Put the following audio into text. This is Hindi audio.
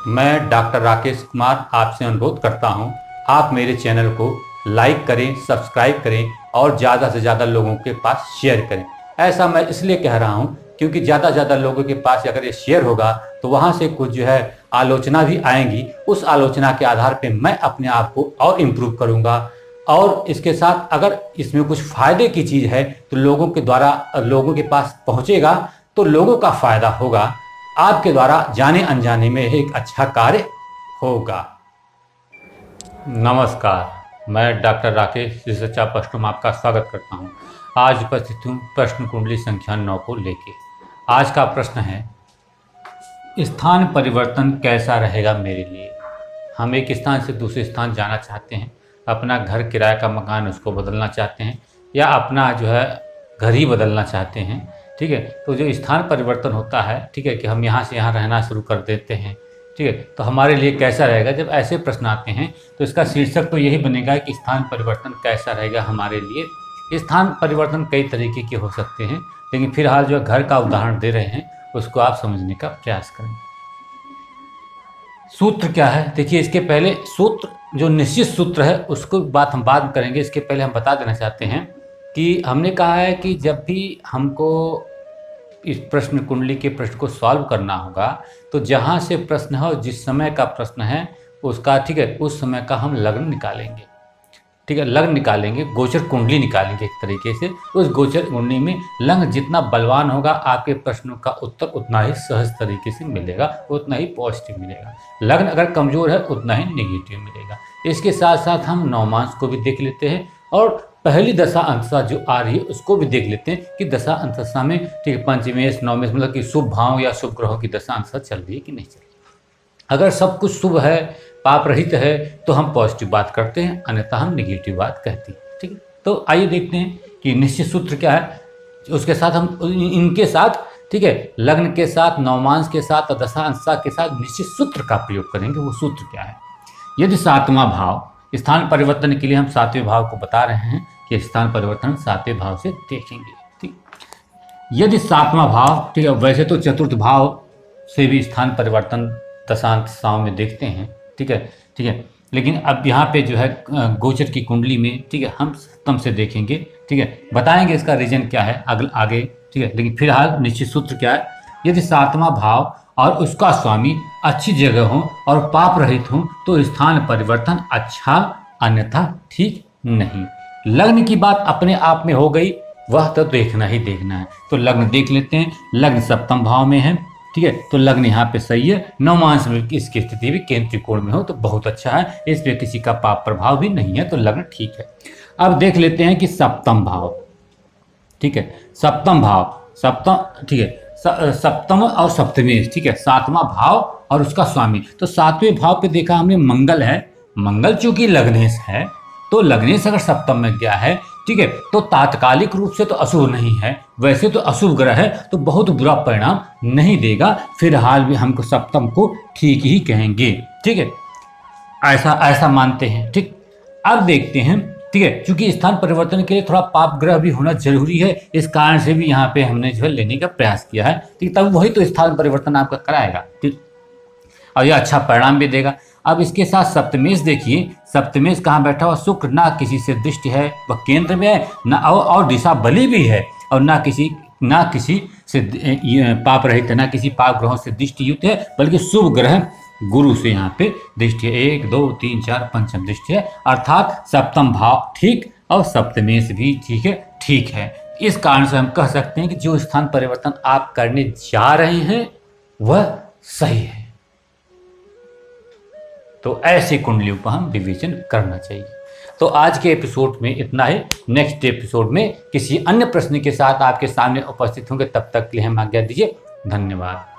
मैं डॉक्टर राकेश कुमार आपसे अनुरोध करता हूं, आप मेरे चैनल को लाइक करें, सब्सक्राइब करें और ज़्यादा से ज़्यादा लोगों के पास शेयर करें। ऐसा मैं इसलिए कह रहा हूं क्योंकि ज़्यादा से ज़्यादा लोगों के पास अगर ये शेयर होगा तो वहां से कुछ जो है आलोचना भी आएंगी। उस आलोचना के आधार पर मैं अपने आप को और इम्प्रूव करूँगा और इसके साथ अगर इसमें कुछ फ़ायदे की चीज़ है तो लोगों के द्वारा लोगों के पास पहुँचेगा तो लोगों का फ़ायदा होगा। आपके द्वारा जाने अनजाने में एक अच्छा कार्य होगा। नमस्कार, मैं डॉक्टर राकेश सच्चा प्रश्न में आपका स्वागत करता हूं। आज उपस्थित हूं प्रश्न कुंडली संख्या 9 को लेके। आज का प्रश्न है, स्थान परिवर्तन कैसा रहेगा मेरे लिए। हम एक स्थान से दूसरे स्थान जाना चाहते हैं, अपना घर किराए का मकान उसको बदलना चाहते हैं या अपना जो है घर ही बदलना चाहते हैं। ठीक है, तो जो स्थान परिवर्तन होता है, ठीक है, कि हम यहाँ से यहाँ रहना शुरू कर देते हैं, ठीक है, तो हमारे लिए कैसा रहेगा। जब ऐसे प्रश्न आते हैं तो इसका शीर्षक तो यही बनेगा कि स्थान परिवर्तन कैसा रहेगा हमारे लिए। स्थान परिवर्तन कई तरीके के हो सकते हैं, लेकिन फिलहाल जो घर का उदाहरण दे रहे हैं उसको आप समझने का प्रयास करें। सूत्र क्या है, देखिए इसके पहले सूत्र जो निश्चित सूत्र है उसको बात हम बाद में करेंगे। इसके पहले हम बता देना चाहते हैं कि हमने कहा है कि जब भी हमको इस प्रश्न कुंडली के प्रश्न को सॉल्व करना होगा तो जहाँ से प्रश्न है और जिस समय का प्रश्न है उसका, ठीक है, उस समय का हम लग्न निकालेंगे। ठीक है, लग्न निकालेंगे, गोचर कुंडली निकालेंगे एक तरीके से। उस गोचर कुंडली में लग्न जितना बलवान होगा आपके प्रश्नों का उत्तर उतना ही सहज तरीके से मिलेगा, उतना ही पॉजिटिव मिलेगा। लग्न अगर कमजोर है उतना ही नेगेटिव मिलेगा। इसके साथ साथ हम नवमांश को भी देख लेते हैं और पहली दशा अंतशा जो आ रही है उसको भी देख लेते हैं कि दशा अंतशा में, ठीक है, पंचमेश नवमेश मतलब कि शुभ भाव या शुभ ग्रहों की दशा अंतशा चल रही है कि नहीं चल रही। अगर सब कुछ शुभ है, पाप रहित है, तो हम पॉजिटिव बात करते हैं, अन्यथा हम नेगेटिव बात कहते हैं। ठीक है, तो आइए देखते हैं कि निश्चित सूत्र क्या है। उसके साथ हम इनके साथ, ठीक है, लग्न के साथ, नवमांश के साथ और दशा अंतशा के साथ निश्चित सूत्र का प्रयोग करेंगे। वो सूत्र क्या है, यदि सातवां भाव, स्थान परिवर्तन के लिए हम सातवें भाव को बता रहे हैं कि स्थान परिवर्तन सातवें भाव से देखेंगे। ठीक, यदि सातवां भाव, ठीक है, वैसे तो चतुर्थ भाव से भी स्थान परिवर्तन दशांतशाओं में देखते हैं। ठीक है, ठीक है, लेकिन अब यहाँ पे जो है गोचर की कुंडली में, ठीक है, हम सप्तम से देखेंगे। ठीक है, बताएंगे इसका रीजन क्या है आगे। ठीक है, लेकिन फिलहाल निश्चित सूत्र क्या है, यदि सातवां भाव और उसका स्वामी अच्छी जगह हो और पाप रहित हो तो स्थान परिवर्तन अच्छा, अन्यथा ठीक नहीं। लग्न की बात अपने आप में हो गई, वह तो देखना ही देखना है। तो लग्न देख लेते हैं। लग्न सप्तम भाव में है, ठीक है, तो लग्न यहाँ पे सही है। नवमांश में इसकी स्थिति भी केंद्र त्रिकोण में हो तो बहुत अच्छा है, इसमें किसी का पाप प्रभाव भी नहीं है, तो लग्न ठीक है। अब देख लेते हैं कि सप्तम भाव, ठीक है, सप्तम भाव, सप्तम, ठीक है, सप्तम और सप्तमी, ठीक है, सातवां भाव और उसका स्वामी। तो सातवें भाव पे देखा हमने मंगल है। मंगल चूंकि लग्नेश है तो लग्नेश अगर सप्तम में गया है, ठीक है, तो तात्कालिक रूप से तो अशुभ नहीं है, वैसे तो अशुभ ग्रह है तो बहुत बुरा परिणाम नहीं देगा। फिलहाल भी हमको सप्तम को ठीक ही कहेंगे। ठीक है, ऐसा मानते हैं। ठीक, अब देखते हैं, ठीक है, क्योंकि स्थान परिवर्तन के लिए थोड़ा पाप ग्रह भी होना जरूरी है, इस कारण से भी यहाँ पे हमने जो है लेने का प्रयास किया है। ठीक, तब वही तो स्थान परिवर्तन आपका कराएगा। ठीक, और यह अच्छा परिणाम भी देगा। अब इसके साथ सप्तमेश देखिए, सप्तमेश कहाँ बैठा हुआ, शुक्र ना किसी से दृष्टि है, वह केंद्र में है ना, और दिशा बली भी है, और ना किसी से पाप रहित है, ना किसी पाप ग्रहों से दृष्टि युक्त है, बल्कि शुभ ग्रह गुरु से यहाँ पे दृष्टि है। 1 2 3 4 पंचम दृष्टि है, अर्थात सप्तम भाव ठीक और सप्तमेश भी ठीक है, ठीक है। इस कारण से हम कह सकते हैं कि जो स्थान परिवर्तन आप करने जा रहे हैं वह सही है। तो ऐसी कुंडलियों का हम विवेचन करना चाहिए। तो आज के एपिसोड में इतना ही। नेक्स्ट एपिसोड में किसी अन्य प्रश्न के साथ आपके सामने उपस्थित होंगे, तब तक के लिए हम आज्ञा दीजिए। धन्यवाद।